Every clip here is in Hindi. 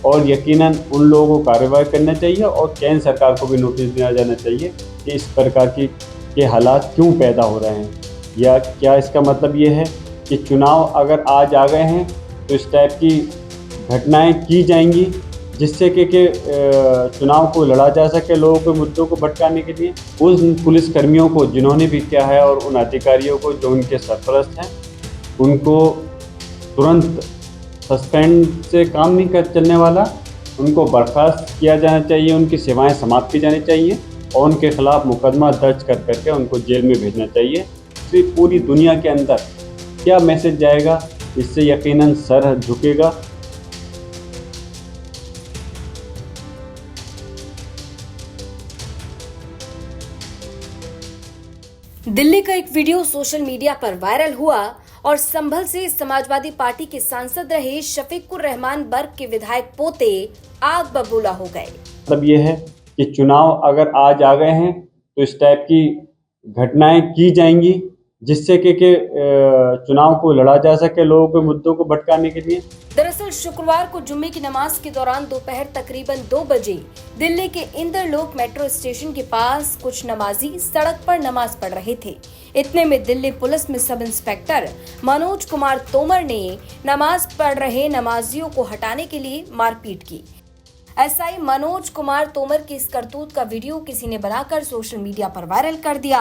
और यकीनन उन लोगों को कार्रवाई करना चाहिए और केंद्र सरकार को भी नोटिस दिया जाना चाहिए कि इस प्रकार के हालात क्यों पैदा हो रहे हैं। या क्या इसका मतलब ये है कि चुनाव अगर आज आ गए हैं तो इस टाइप की घटनाएं की जाएंगी जिससे कि चुनाव को लड़ा जा सके लोगों के मुद्दों को भटकाने के लिए। उन पुलिसकर्मियों को जिन्होंने भी किया है और उन अधिकारियों को जो उनके सरपरस्त हैं, उनको तुरंत सस्पेंड से काम नहीं कर चलने वाला, उनको बर्खास्त किया जाना चाहिए, उनकी सेवाएं समाप्त की जानी चाहिए और उनके खिलाफ मुकदमा दर्ज कर करके उनको जेल में भेजना चाहिए। तो पूरी दुनिया के अंदर क्या मैसेज जाएगा, इससे यकीनन सर झुकेगा। दिल्ली का एक वीडियो सोशल मीडिया पर वायरल हुआ और संभल से समाजवादी पार्टी के सांसद रहे शफीकुर रहमान बर्क के विधायक पोते आग बबूला हो गए। मतलब ये है कि चुनाव अगर आज आ गए हैं तो इस टाइप की घटनाएं की जाएंगी जिससे कि चुनाव को लड़ा जा सके लोगों के मुद्दों को भटकाने के लिए। दरअसल शुक्रवार को जुम्मे की नमाज के दौरान दोपहर तकरीबन 2 बजे दिल्ली के इंद्रलोक मेट्रो स्टेशन के पास कुछ नमाजी सड़क पर नमाज पढ़ रहे थे। इतने में दिल्ली पुलिस में सब इंस्पेक्टर मनोज कुमार तोमर ने नमाज पढ़ रहे नमाजियों को हटाने के लिए मारपीट की। एसआई मनोज कुमार तोमर की इस करतूत का वीडियो किसी ने बनाकर सोशल मीडिया पर वायरल कर दिया।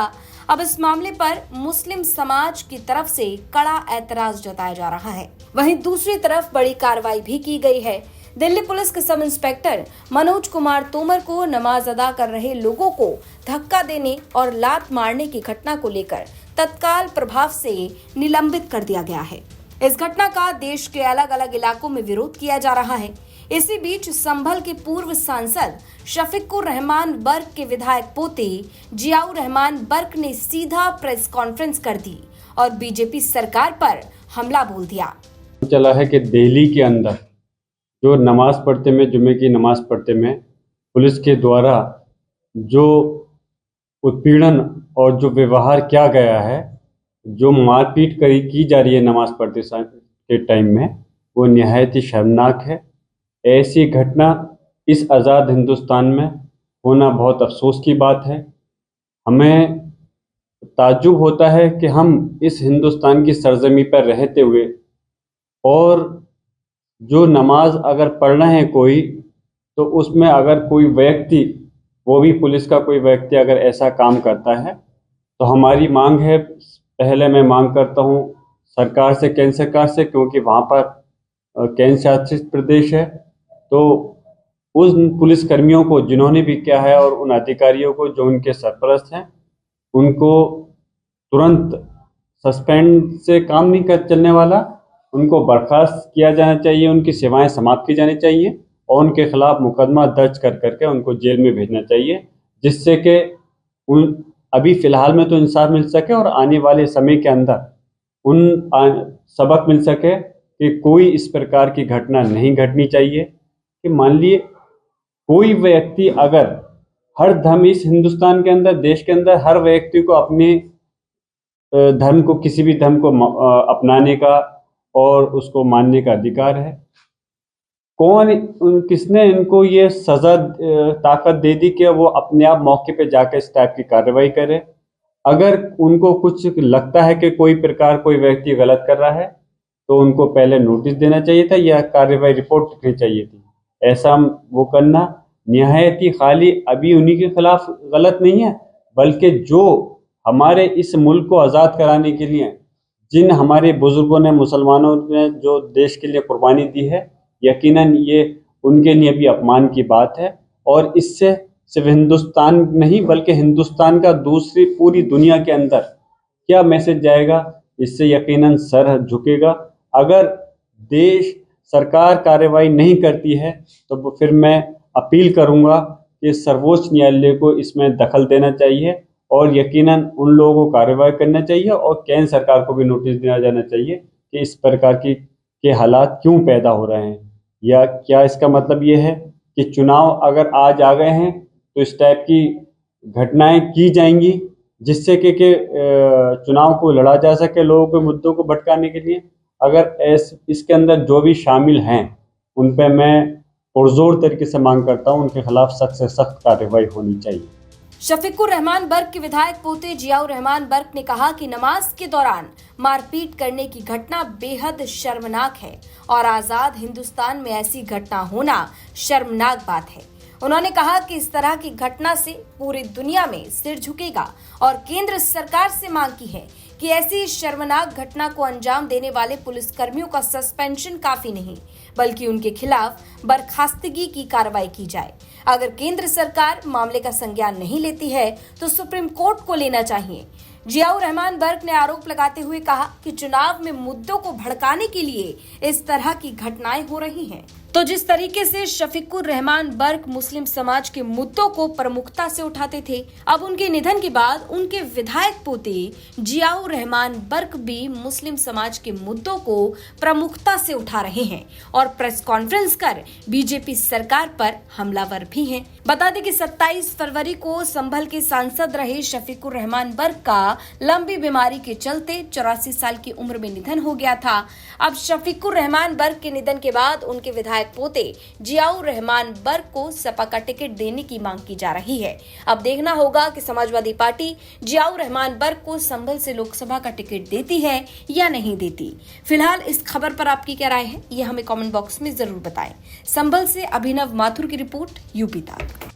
अब इस मामले पर मुस्लिम समाज की तरफ से कड़ा ऐतराज जताया जा रहा है। वहीं दूसरी तरफ बड़ी कार्रवाई भी की गई है। दिल्ली पुलिस के सब इंस्पेक्टर मनोज कुमार तोमर को नमाज अदा कर रहे लोगों को धक्का देने और लात मारने की घटना को लेकर तत्काल प्रभाव से निलंबित कर दिया गया है। इस घटना का देश के अलग अलग इलाकों में विरोध किया जा रहा है। इसी बीच संभल के पूर्व सांसद शफीकुर रहमान बर्क के विधायक पोते जियाउर रहमान बर्क ने सीधा प्रेस कॉन्फ्रेंस कर दी और बीजेपी सरकार पर हमला बोल दिया। चला है कि दिल्ली के अंदर जो नमाज पढ़ते में, जुम्मे की नमाज पढ़ते में पुलिस के द्वारा जो उत्पीड़न और जो व्यवहार किया गया है, जो मारपीट की जा रही है नमाज पढ़ते के टाइम में, वो निहायत ही शर्मनाक है। ऐसी घटना इस आज़ाद हिंदुस्तान में होना बहुत अफसोस की बात है। हमें ताज्जुब होता है कि हम इस हिंदुस्तान की सरजमी पर रहते हुए और जो नमाज अगर पढ़ना है कोई, तो उसमें अगर कोई व्यक्ति, वो भी पुलिस का कोई व्यक्ति अगर ऐसा काम करता है, तो हमारी मांग है, पहले मैं मांग करता हूँ सरकार से, केंद्र सरकार से, क्योंकि वहाँ पर केंद्र शासित प्रदेश है, तो उन पुलिसकर्मियों को जिन्होंने भी किया है और उन अधिकारियों को जो उनके सरपरस्त हैं, उनको तुरंत सस्पेंड से काम नहीं कर चलने वाला, उनको बर्खास्त किया जाना चाहिए, उनकी सेवाएं समाप्त की जानी चाहिए और उनके खिलाफ मुकदमा दर्ज कर करके उनको जेल में भेजना चाहिए, जिससे कि उन अभी फ़िलहाल में तो इंसाफ मिल सके और आने वाले समय के अंदर उन सबक मिल सके कि कोई इस प्रकार की घटना नहीं घटनी चाहिए। कि मान लिए कोई व्यक्ति अगर, हर धर्म इस हिंदुस्तान के अंदर, देश के अंदर, हर व्यक्ति को अपने धर्म को, किसी भी धर्म को अपनाने का और उसको मानने का अधिकार है। किसने इनको ये सज़ा ताकत दे दी कि वो अपने आप मौके पे जाकर इस टाइप की कार्रवाई करे? अगर उनको कुछ लगता है कि कोई व्यक्ति गलत कर रहा है, तो उनको पहले नोटिस देना चाहिए था या कार्रवाई रिपोर्ट लिखनी चाहिए थी। ऐसा वो करना निहायत ही खाली अभी उन्हीं के खिलाफ गलत नहीं है, बल्कि जो हमारे इस मुल्क को आज़ाद कराने के लिए जिन हमारे बुजुर्गों ने, मुसलमानों ने जो देश के लिए कुर्बानी दी है, यकीनन ये उनके लिए भी अपमान की बात है। और इससे सिर्फ हिंदुस्तान नहीं बल्कि हिंदुस्तान का दूसरी पूरी दुनिया के अंदर क्या मैसेज जाएगा, इससे यकीनन सर झुकेगा। अगर देश सरकार कार्रवाई नहीं करती है तो फिर मैं अपील करूंगा कि सर्वोच्च न्यायालय को इसमें दखल देना चाहिए और यकीनन उन लोगों को कार्रवाई करना चाहिए और केंद्र सरकार को भी नोटिस दिया जाना चाहिए कि इस प्रकार के हालात क्यों पैदा हो रहे हैं। या क्या इसका मतलब ये है कि चुनाव अगर आज आ गए हैं तो इस टाइप की घटनाएं की जाएंगी जिससे कि चुनाव को लड़ा जा सके लोगों के मुद्दों को भटकाने के लिए। अगर इसके अंदर जो भी शामिल हैं उन पे मैं पुरजोर तरीके से मांग करता हूं, उनके खिलाफ सख्त से सख्त कार्रवाई होनी चाहिए। शफीकुर रहमान बर्क के विधायक पोते जियाउर रहमान बर्क ने कहा कि नमाज के दौरान मारपीट करने की घटना बेहद शर्मनाक है और आजाद हिंदुस्तान में ऐसी घटना होना शर्मनाक बात है। उन्होंने कहा कि इस तरह की घटना से पूरी दुनिया में सिर झुकेगा और केंद्र सरकार से मांग की है कि ऐसी शर्मनाक घटना को अंजाम देने वाले पुलिसकर्मियों का सस्पेंशन काफी नहीं बल्कि उनके खिलाफ बर्खास्तगी की कार्रवाई की जाए। अगर केंद्र सरकार मामले का संज्ञान नहीं लेती है तो सुप्रीम कोर्ट को लेना चाहिए। जियाउर रहमान बर्क ने आरोप लगाते हुए कहा कि चुनाव में मुद्दों को भड़काने के लिए इस तरह की घटनाएं हो रही हैं। तो जिस तरीके से शफीकुर रहमान बर्क मुस्लिम समाज के मुद्दों को प्रमुखता से उठाते थे, अब उनके निधन के बाद उनके विधायक पोते जियाउर रहमान बर्क भी मुस्लिम समाज के मुद्दों को प्रमुखता से उठा रहे हैं और प्रेस कॉन्फ्रेंस कर बीजेपी सरकार पर हमलावर भी हैं। बता दें कि 27 फरवरी को संभल के सांसद रहे शफीकुर रहमान बर्क का लंबी बीमारी के चलते 84 साल की उम्र में निधन हो गया था। अब शफीकुर रहमान बर्क के निधन के बाद उनके विधायक पोते जियाउर रहमान बर्क को सपा का टिकट देने की मांग की जा रही है। अब देखना होगा कि समाजवादी पार्टी जियाउर रहमान बर्क को संभल से लोकसभा का टिकट देती है या नहीं देती। फिलहाल इस खबर पर आपकी क्या राय है, ये हमें कमेंट बॉक्स में जरूर बताएं। संभल से अभिनव माथुर की रिपोर्ट, यूपी तक।